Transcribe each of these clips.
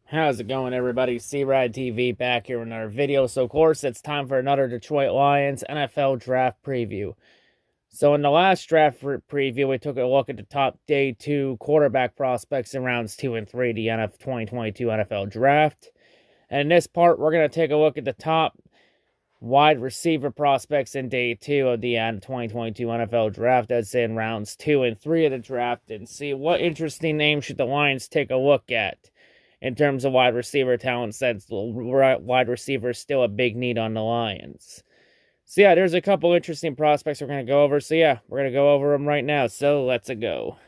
How's it going, everybody? C-RadTV back here with another video. So, of course, it's time for another Detroit Lions NFL draft preview. So, in the last draft preview, we took a look at the top day 2 quarterback prospects in rounds 2 and 3 of the 2022 NFL draft. And in this part, we're going to take a look at the top wide receiver prospects in day 2 of the 2022 NFL draft. That's in rounds 2 and 3 of the draft, and see what interesting names should the Lions take a look at in terms of wide receiver talent, since wide receiver is still a big need on the Lions. So yeah, there's a couple interesting prospects we're going to go over. So yeah, we're going to go over them right now. So let's go.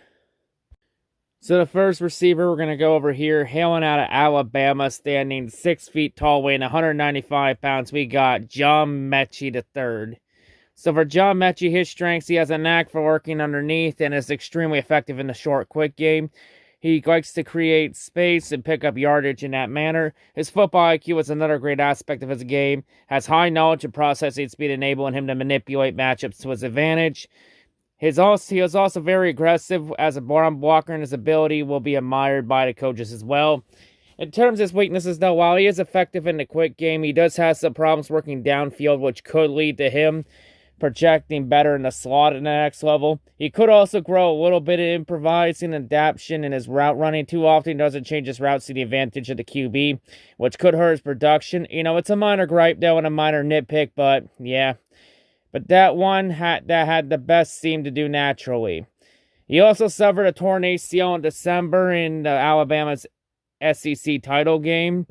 So the first receiver we're going to go over here, hailing out of Alabama, standing 6 feet tall, weighing 195 pounds, we got John Matchy III. So for John Matchy, his strengths, he has a knack for working underneath and is extremely effective in the short, quick game. He likes to create space and pick up yardage in that manner. His football IQ is another great aspect of his game. Has high knowledge and processing speed, enabling him to manipulate matchups to his advantage. He is also very aggressive as a run blocker, and his ability will be admired by the coaches as well. In terms of his weaknesses, though, while he is effective in the quick game, he does have some problems working downfield, which could lead to him projecting better in the slot at the next level. He could also grow a little bit of improvising and adaptation in his route running. Too often he doesn't change his routes to the advantage of the QB, which could hurt his production. You know, it's a minor gripe, though, and a minor nitpick, but yeah. But that one had the best seem to do naturally. He also suffered a torn ACL in December in Alabama's SEC title game,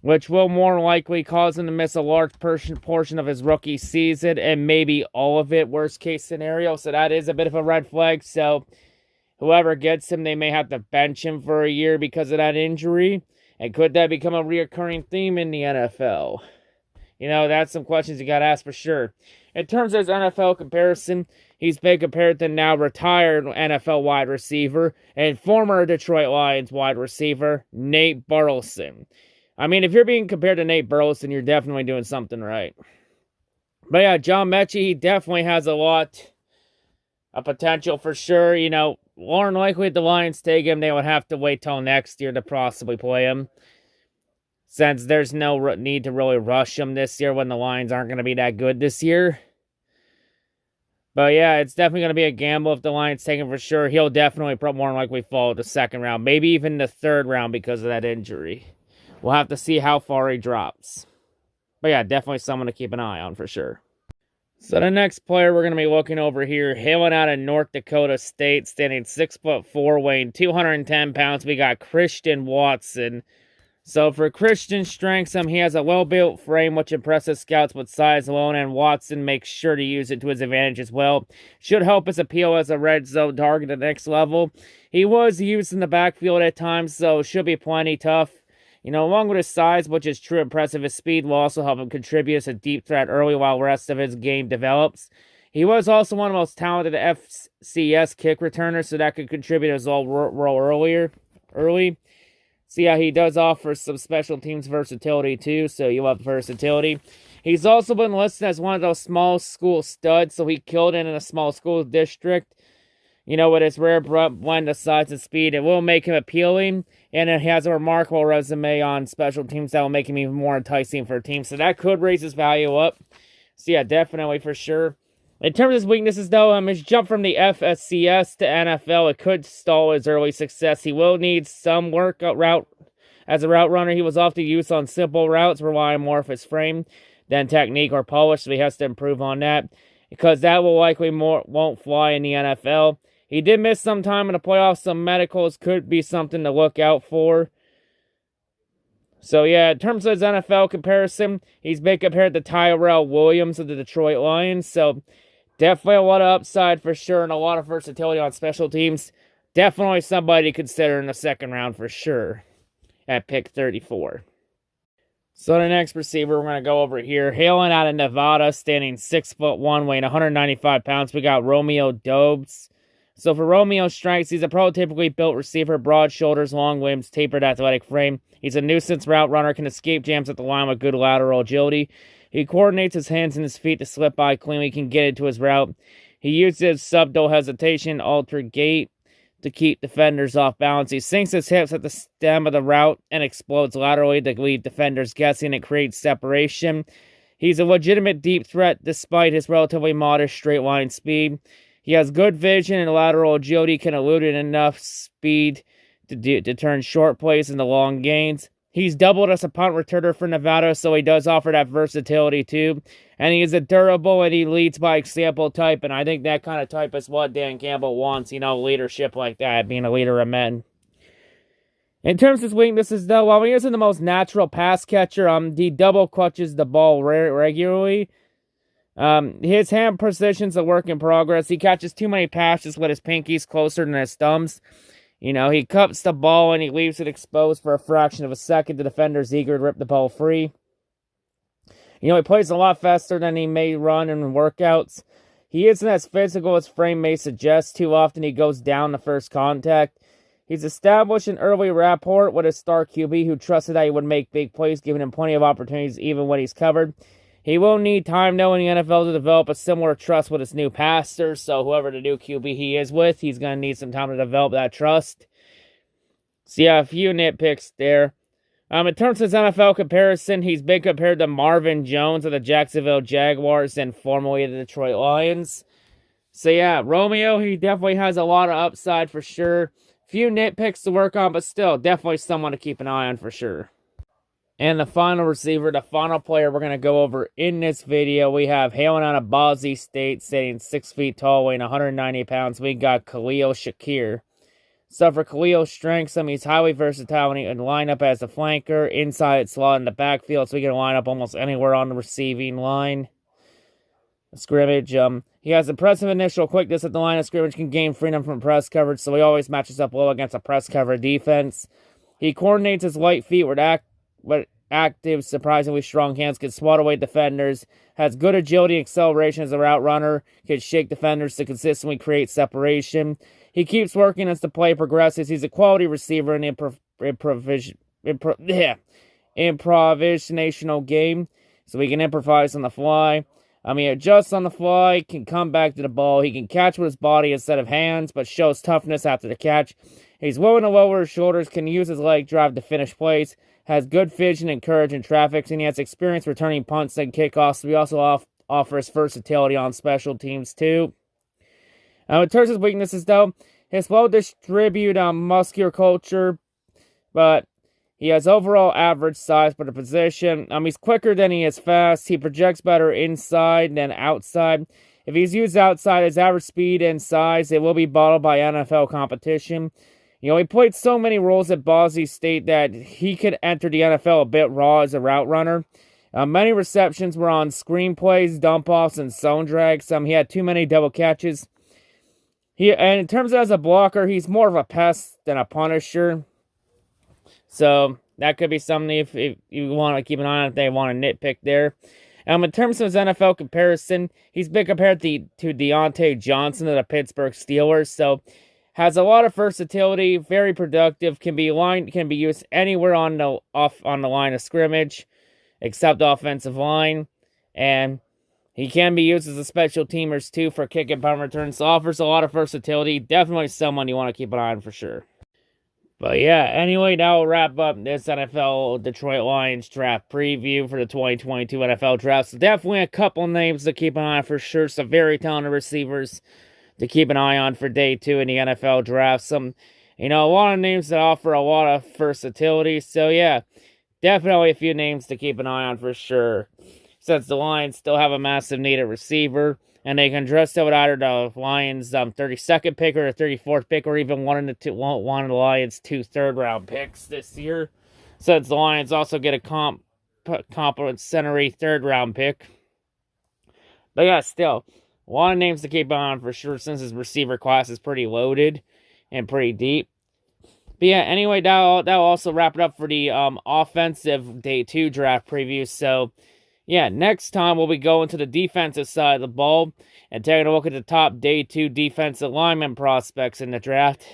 which will more likely cause him to miss a large portion of his rookie season, and maybe all of it, worst case scenario. So that is a bit of a red flag. So whoever gets him, they may have to bench him for a year because of that injury. And could that become a reoccurring theme in the NFL? You know, that's some questions you got to ask for sure. In terms of his NFL comparison, he's been compared to now retired NFL wide receiver and former Detroit Lions wide receiver, Nate Burleson. I mean, if you're being compared to Nate Burleson, you're definitely doing something right. But yeah, John Matchy, he definitely has a lot of potential for sure. You know, more than likely if the Lions take him, they would have to wait till next year to possibly play him, since there's no need to really rush him this year when the Lions aren't going to be that good this year. But yeah, it's definitely going to be a gamble if the Lions take him for sure. He'll definitely more than likely fall to the second round, maybe even the third round because of that injury. We'll have to see how far he drops. But yeah, definitely someone to keep an eye on for sure. So the next player we're going to be looking over here, hailing out of North Dakota State, standing 6'4", weighing 210 pounds, we got Christian Watson. So for Christian's strengths, he has a well-built frame, which impresses scouts with size alone, and Watson makes sure to use it to his advantage as well. Should help his appeal as a red zone target at the next level. He was used in the backfield at times, so should be plenty tough. You know, along with his size, which is true impressive, his speed will also help him contribute as a deep threat early while the rest of his game develops. He was also one of the most talented FCS kick returners, so that could contribute as well early. So yeah, he does offer some special teams versatility too, so you love versatility. He's also been listed as one of those small school studs, so he killed in a small school district. You know, with his rare blend of size and speed, it will make him appealing, and it has a remarkable resume on special teams that will make him even more enticing for a team, so that could raise his value up. So yeah, definitely for sure. In terms of his weaknesses, though, his jump from the FSCS to NFL, it could stall his early success. He will need some work as a route runner. He was often used on simple routes, relying more on his frame than technique or polish, so he has to improve on that, because that will likely won't fly in the NFL. He did miss some time in the playoffs. Some medicals could be something to look out for. So yeah, in terms of his NFL comparison, he's been compared to Tyrell Williams of the Detroit Lions. So definitely a lot of upside for sure and a lot of versatility on special teams. Definitely somebody to consider in the second round for sure at pick 34. So the next receiver we're going to go over here, hailing out of Nevada, standing 6'1", weighing 195 pounds, we got Romeo Davis. So for Romeo's strengths, he's a prototypically built receiver, broad shoulders, long limbs, tapered athletic frame. He's a nuisance route runner, can escape jams at the line with good lateral agility. He coordinates his hands and his feet to slip by cleanly, can get into his route. He uses subtle hesitation, altered gait to keep defenders off balance. He sinks his hips at the stem of the route and explodes laterally to leave defenders guessing and create separation. He's a legitimate deep threat despite his relatively modest straight line speed. He has good vision and lateral agility, can elude at enough speed to turn short plays into long gains. He's doubled as a punt returner for Nevada, so he does offer that versatility too. And he is a durable and he leads by example type, and I think that kind of type is what Dan Campbell wants, leadership like that, being a leader of men. In terms of his weaknesses, though, while he isn't the most natural pass catcher, he double clutches the ball regularly. His hand precision's a work in progress. He catches too many passes with his pinkies closer than his thumbs. He cups the ball and he leaves it exposed for a fraction of a second. The defender's eager to rip the ball free. He plays a lot faster than he may run in workouts. He isn't as physical as frame may suggest. Too often he goes down the first contact. He's established an early rapport with his star QB who trusted that he would make big plays, giving him plenty of opportunities even when he's covered. He will need time, though, in the NFL to develop a similar trust with his new passer. So whoever the new QB he is with, he's going to need some time to develop that trust. So yeah, a few nitpicks there. In terms of his NFL comparison, he's been compared to Marvin Jones of the Jacksonville Jaguars and formerly the Detroit Lions. So yeah, Romeo, he definitely has a lot of upside for sure. Few nitpicks to work on, but still, definitely someone to keep an eye on for sure. And the final receiver, the final player we're going to go over in this video, we have hailing out of Boise State, sitting 6 feet tall, weighing 190 pounds. We got Khalid Shakir. So for Khalil's strengths, he's highly versatile and he can line up as a flanker, inside slot in the backfield, so he can line up almost anywhere on the receiving line. Scrimmage, he has impressive initial quickness at the line of scrimmage, can gain freedom from press coverage, so he always matches up well against a press cover defense. He coordinates his light feet with active, surprisingly strong hands, can swat away defenders, has good agility and acceleration as a route runner, can shake defenders to consistently create separation. He keeps working as the play progresses. He's a quality receiver in improvisational game, so he can improvise on the fly. He adjusts on the fly, can come back to the ball. He can catch with his body instead of hands, but shows toughness after the catch. He's willing to lower his shoulders, can use his leg drive to finish plays, has good vision and courage in traffic, and he has experience returning punts and kickoffs. So he also offers versatility on special teams too. In terms of his weaknesses, though, his well-distributed muscular culture, but he has overall average size for the position. He's quicker than he is fast. He projects better inside than outside. If he's used outside, his average speed and size, it will be bottled by NFL competition. He played so many roles at Boise State that he could enter the NFL a bit raw as a route runner. Many receptions were on screen plays, dump-offs, and zone drags. He had too many double catches. And in terms of as a blocker, he's more of a pest than a punisher. So that could be something if you want to keep an eye on if they want to nitpick there. In terms of his NFL comparison, he's been compared to Deontay Johnson of the Pittsburgh Steelers. So has a lot of versatility, very productive, can be used anywhere on the line of scrimmage, except the offensive line, and he can be used as a special teamers too for kick and punt returns. So offers a lot of versatility. Definitely someone you want to keep an eye on for sure. But yeah, anyway, now we'll wrap up this NFL Detroit Lions draft preview for the 2022 NFL draft. So definitely a couple names to keep an eye on for sure. Some very talented receivers to keep an eye on for day 2 in the NFL draft. Some, a lot of names that offer a lot of versatility. So yeah, definitely a few names to keep an eye on for sure. Since the Lions still have a massive need at receiver, and they can dress it with either the Lions' 32nd pick or the 34th pick, or even one of the Lions' 2 third-round picks this year. Since the Lions also get a complimentary third-round pick. But yeah, still, a lot of names to keep on for sure, since his receiver class is pretty loaded and pretty deep. But yeah, anyway, that'll also wrap it up for the offensive day 2 draft preview. So yeah, next time we'll be going to the defensive side of the ball and taking a look at the top day 2 defensive lineman prospects in the draft.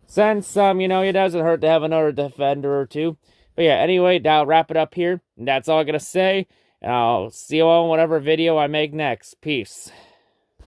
Since, it doesn't hurt to have another defender or two. But yeah, anyway, that'll wrap it up here. And that's all I'm going to say. And I'll see you all in whatever video I make next. Peace.